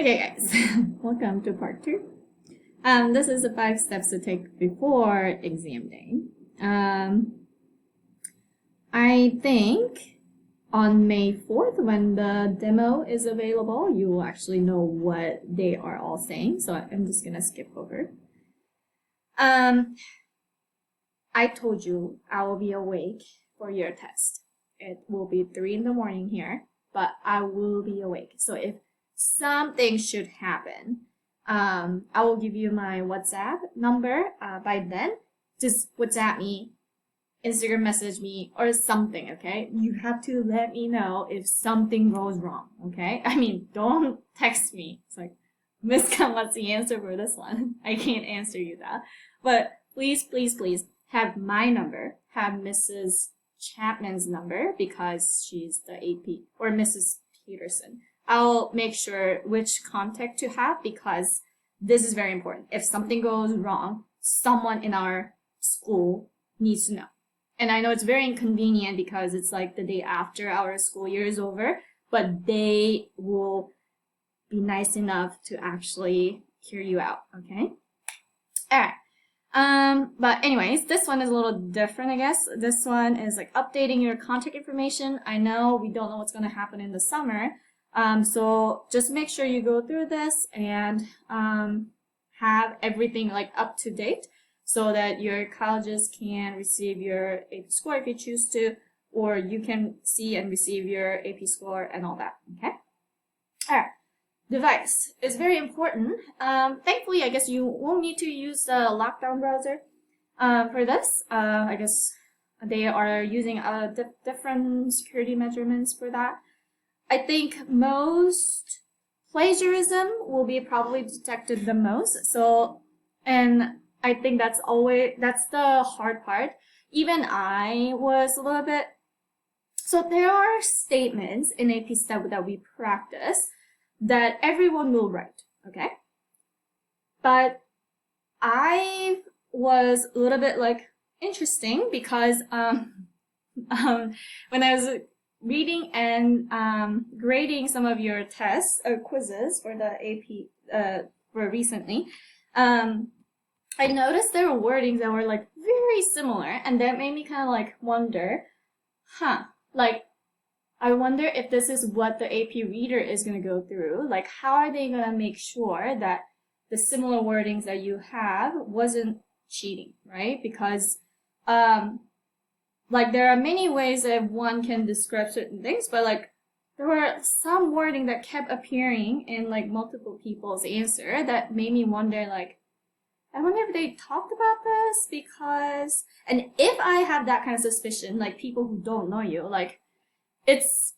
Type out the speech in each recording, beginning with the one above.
Okay, guys, welcome to part 2. This is the 5 steps to take before exam day. I think on May 4th, when the demo is available, you will actually know what they are all saying. So I'm just gonna skip over. I told you I will be awake for your test. It will be 3 in the morning here, but I will be awake. So if something should happen, I will give you my WhatsApp number by then. Just WhatsApp me, Instagram message me, or something, okay? You have to let me know if something goes wrong, okay? I mean, don't text me. It's like, Miss Kang, what's the answer for this one? I can't answer you that. But please, please, please have my number, have Mrs. Chapman's number because she's the AP, or Mrs. Peterson. I'll make sure which contact to have because this is very important. If something goes wrong, someone in our school needs to know. And I know it's very inconvenient because it's like the day after our school year is over, but they will be nice enough to actually hear you out, okay? All right. But anyways, this one is a little different, I guess. This one is like updating your contact information. I know we don't know what's going to happen in the summer. So just make sure you go through this and have everything like up to date so that your colleges can receive your AP score if you choose to, or you can see and receive your AP score and all that, okay? All right. Device is very important. Thankfully, I guess you won't need to use the lockdown browser for this. I guess they are using different security measurements for that. I think most plagiarism will be probably detected the most. So, and I think that's the hard part. Even I was a little bit, so there are statements in AP Step that we practice that everyone will write, okay? But I was a little bit like interesting because when I was reading and grading some of your tests or quizzes for the AP for recently, I noticed there were wordings that were like very similar, and that made me kind of like wonder, like I wonder if this is what the AP reader is going to go through. Like, how are they going to make sure that the similar wordings that you have wasn't cheating, right? Because like there are many ways that one can describe certain things, but like there were some wording that kept appearing in like multiple people's answer that made me wonder, like, I wonder if they talked about this because, and if I have that kind of suspicion, like people who don't know you, like it's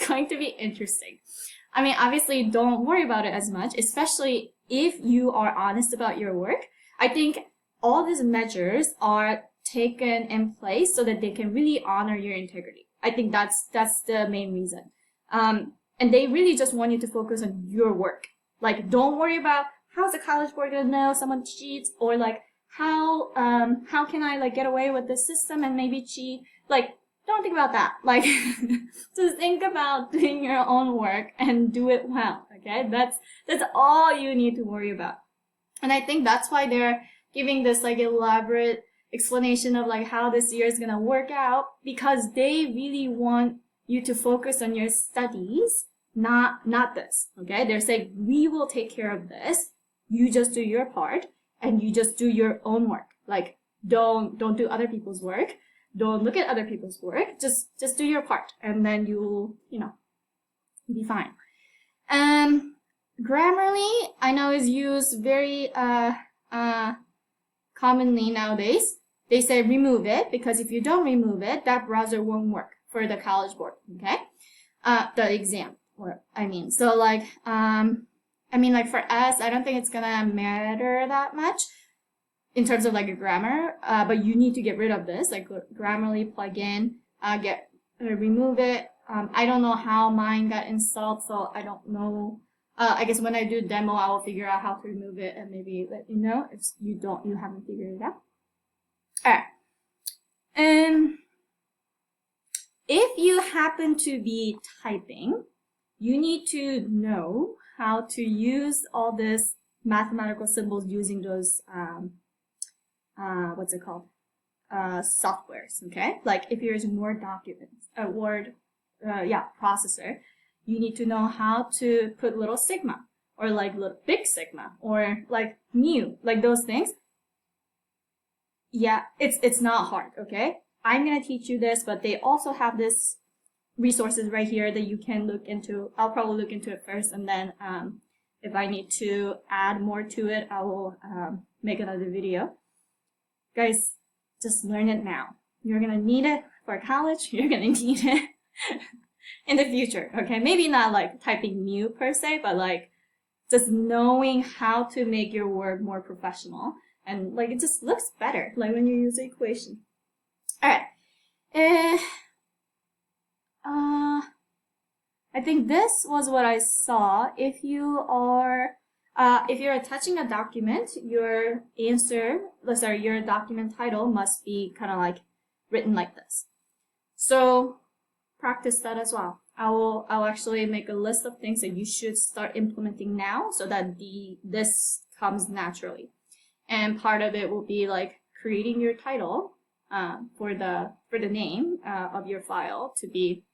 going to be interesting. I mean, obviously don't worry about it as much, especially if you are honest about your work. I think all these measures are taken in place so that they can really honor your integrity. I think that's the main reason. And they really just want you to focus on your work. Like, don't worry about how's the College Board gonna know someone cheats, or like how can I like get away with this system and maybe cheat? Like, don't think about that. Like, just think about doing your own work and do it well. Okay, that's all you need to worry about. And I think that's why they're giving this like elaborate explanation of like how this year is gonna work out, because they really want you to focus on your studies, not this. Okay, they're saying we will take care of this. You just do your part and you just do your own work. Like, don't do other people's work. Don't look at other people's work. Just do your part, and then you'll be fine. Grammarly, I know, is used very commonly nowadays. They say remove it because if you don't remove it, that browser won't work for the College Board. Okay, the exam. So like like for us, I don't think it's gonna matter that much in terms of like a grammar, but you need to get rid of this, like Grammarly plugin, remove it. I don't know how mine got installed, so I don't know. I guess when I do demo, I will figure out how to remove it and maybe let you know if you haven't figured it out. All right. And if you happen to be typing, you need to know how to use all this mathematical symbols using those, what's it called? Softwares, okay? Like if you're using Word documents, processor, you need to know how to put little sigma or like little big sigma or like mu, like those things. Yeah, it's not hard, okay? I'm gonna teach you this, but they also have this resources right here that you can look into. I'll probably look into it first, and then if I need to add more to it, I will make another video. Guys, just learn it now. You're gonna need it for college. You're gonna need it in the future, okay? Maybe not like typing mu per se, but like just knowing how to make your work more professional. And like it just looks better, like when you use the equation. All right. I think this was what I saw. If you're attaching a document, your document title must be kind of like written like this. So practice that as well. I'll actually make a list of things that you should start implementing now so that this comes naturally. And part of it will be like creating your title for the name of your file to be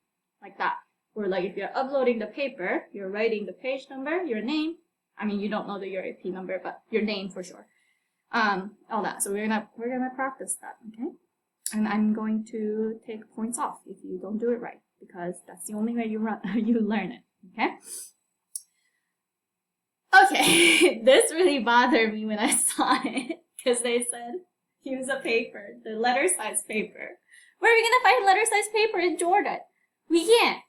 like that. Or like if you're uploading the paper, you're writing the page number, your name. I mean, you don't know the URP number, but your name for sure. All that. So we're gonna practice that, okay? And I'm going to take points off if you don't do it right, because that's the only way you learn it, okay? Okay, this really bothered me when I saw it, because they said use a paper, the letter size paper. Where are we gonna find letter size paper in Jordan? We can't.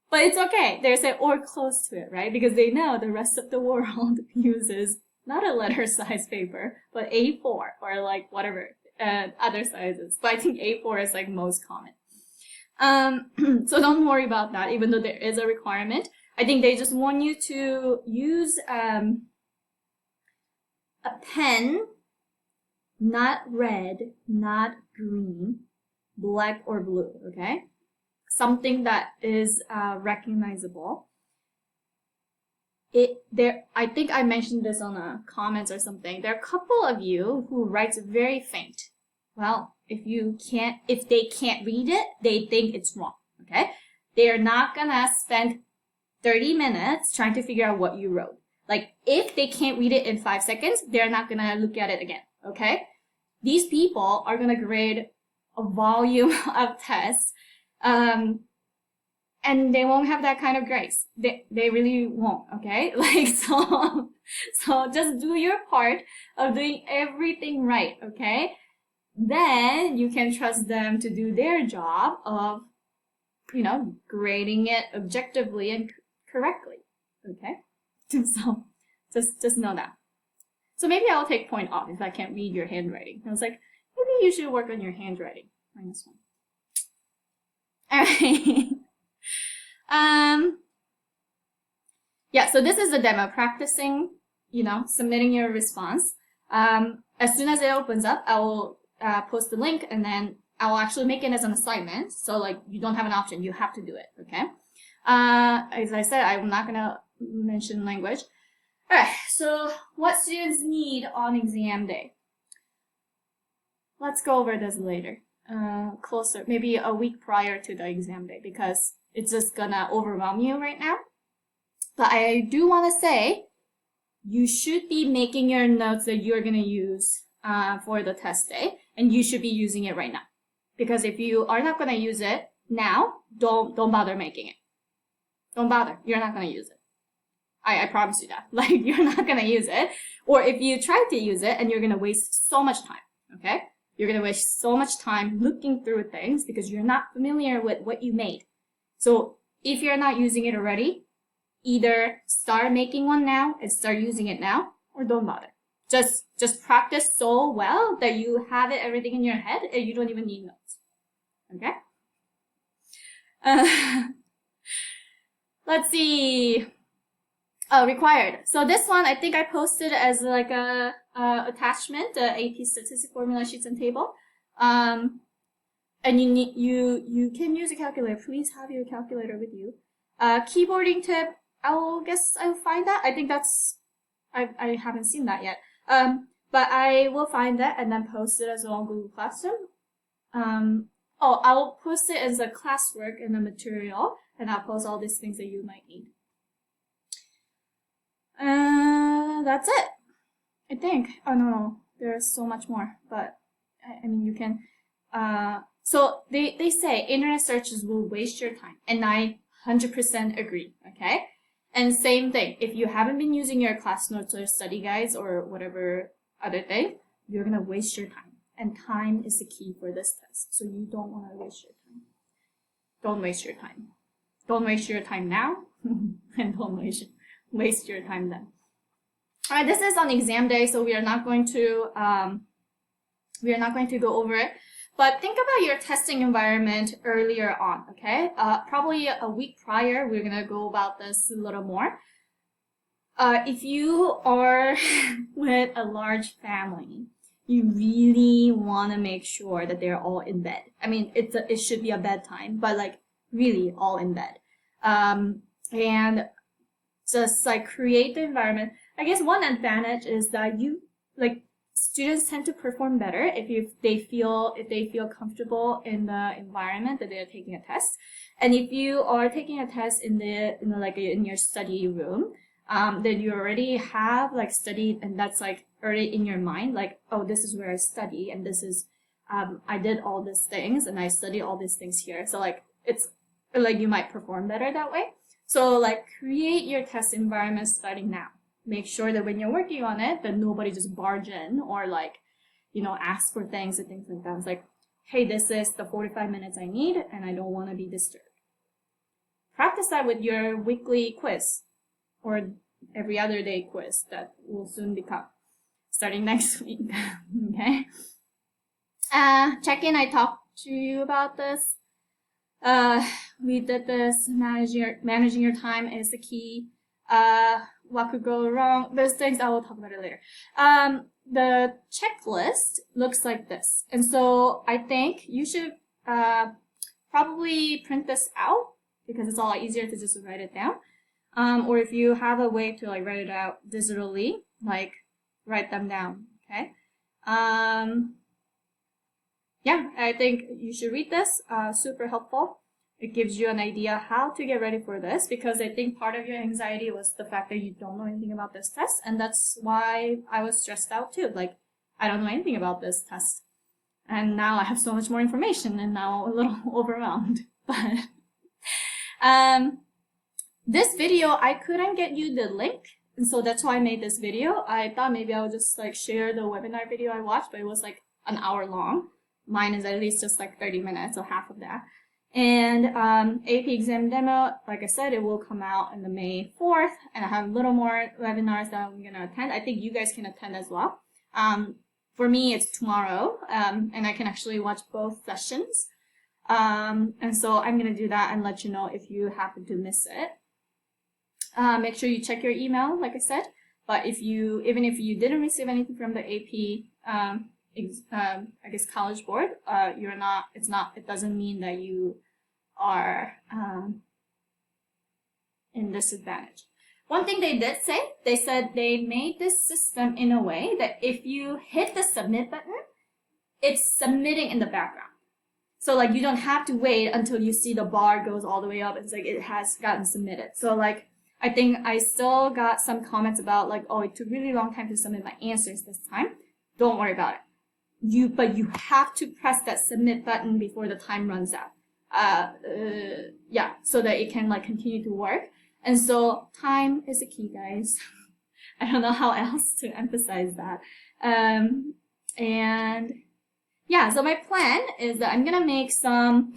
But it's okay. They say or close to it, right? Because they know the rest of the world uses not a letter size paper, but A4 or like whatever other sizes. But I think A4 is like most common. So don't worry about that, even though there is a requirement. I think they just want you to use a pen, not red, not green, black or blue, okay? Something that is recognizable. I think I mentioned this on the comments or something. There are a couple of you who writes very faint. Well, if they can't read it, they think it's wrong, okay? They are not gonna spend 30 minutes trying to figure out what you wrote. Like, if they can't read it in 5 seconds, they're not gonna look at it again, okay? These people are gonna grade a volume of tests, and they won't have that kind of grace. They really won't, okay? Like, so just do your part of doing everything right, okay? Then you can trust them to do their job of, grading it objectively and correctly, okay? So just know that. So maybe I'll take point off if I can't read your handwriting. I was like, maybe you should work on your handwriting. -1. All right. Yeah, so this is the demo, practicing, submitting your response. As soon as it opens up, I will post the link, and then I will actually make it as an assignment. So like you don't have an option, you have to do it, okay? As I said, I'm not gonna mention language. All right, so what students need on exam day? Let's go over this later, closer, maybe a week prior to the exam day, because it's just gonna overwhelm you right now. But I do want to say, you should be making your notes that you're gonna use for the test day, and you should be using it right now. Because if you are not gonna use it now, don't bother making it. Don't bother. You're not gonna use it. I promise you that. Like, you're not gonna use it. Or if you try to use it and you're gonna waste so much time, okay? You're gonna waste so much time looking through things because you're not familiar with what you made. So if you're not using it already, either start making one now and start using it now, or don't bother. Just practice so well that you have everything in your head and you don't even need notes. Okay? Let's see. Required. So this one, I think I posted as like a attachment, the AP statistic formula sheets and table. And you can use a calculator. Please have your calculator with you. Keyboarding tip, I'll find that. I think I haven't seen that yet. But I will find that and then post it as well on Google Classroom. I will post it as a classwork in the material, and I'll post all these things that you might need. That's it. I think. Oh no, there's so much more, but I mean you can. So they say internet searches will waste your time, and I 100% agree. Okay, and same thing. If you haven't been using your class notes or study guides or whatever other thing, you're gonna waste your time, and time is the key for this test. So you don't want to waste your time. Don't waste your time. Don't waste your time now, and don't waste your time then. All right, this is on exam day, so we are not going to go over it. But think about your testing environment earlier on, okay? Probably a week prior, we're gonna go about this a little more. If you are with a large family, you really want to make sure that they're all in bed. I mean, it should be a bedtime, but like really all in bed. And just like create the environment. I guess one advantage is that students tend to perform better if they feel comfortable in the environment that they're taking a test. And if you are taking a test in your study room, then you already have like studied, and that's like already in your mind, like, oh, this is where I study, and this is I did all these things and I studied all these things here. So like it's like you might perform better that way. So like create your test environment starting now. Make sure that when you're working on it, that nobody just barge in or like, ask for things and things like that. It's like, hey, this is the 45 minutes I need and I don't want to be disturbed. Practice that with your weekly quiz or every other day quiz that will soon become starting next week. Okay. Check-in, I talked to you about this. We did this. Managing your time is the key. What could go wrong? Those things I will talk about it later. The checklist looks like this, and so I think you should probably print this out because it's a lot easier to just write it down. Or if you have a way to like write it out digitally, like write them down. Okay. Yeah, I think you should read this. Super helpful. It gives you an idea how to get ready for this, because I think part of your anxiety was the fact that you don't know anything about this test, and that's why I was stressed out too. Like, I don't know anything about this test, and now I have so much more information, and now I'm a little overwhelmed. But this video, I couldn't get you the link, and so that's why I made this video. I thought maybe I would just like share the webinar video I watched, but it was like an hour long. Mine is at least just like 30 minutes, so half of that. And AP exam demo, like I said, it will come out on the May 4th, and I have a little more webinars that I'm gonna attend. I think you guys can attend as well. For me, it's tomorrow, and I can actually watch both sessions. And so I'm gonna do that and let you know if you happen to miss it. Make sure you check your email, like I said. But even if you didn't receive anything from the AP, I guess College Board, it doesn't mean that you are in disadvantage. One thing they did say, they said they made this system in a way that if you hit the submit button, it's submitting in the background. So like you don't have to wait until you see the bar goes all the way up. It's like it has gotten submitted. So like I think I still got some comments about like, oh, it took really long time to submit my answers this time. Don't worry about it. But you have to press that submit button before the time runs out. Yeah, so that it can like continue to work. And so time is the key, guys. I don't know how else to emphasize that. And yeah, so my plan is that I'm gonna make some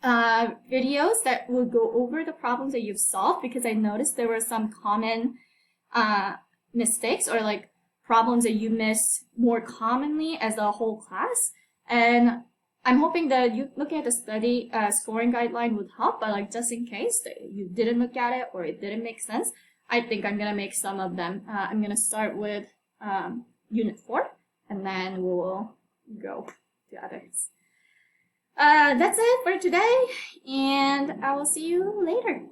videos that will go over the problems that you've solved, because I noticed there were some common mistakes or like problems that you missed more commonly as a whole class. And I'm hoping that you looking at the study scoring guideline would help, but like just in case that you didn't look at it or it didn't make sense, I think I'm gonna make some of them. I'm gonna start with Unit 4, and then we'll go to others. That's it for today, and I will see you later.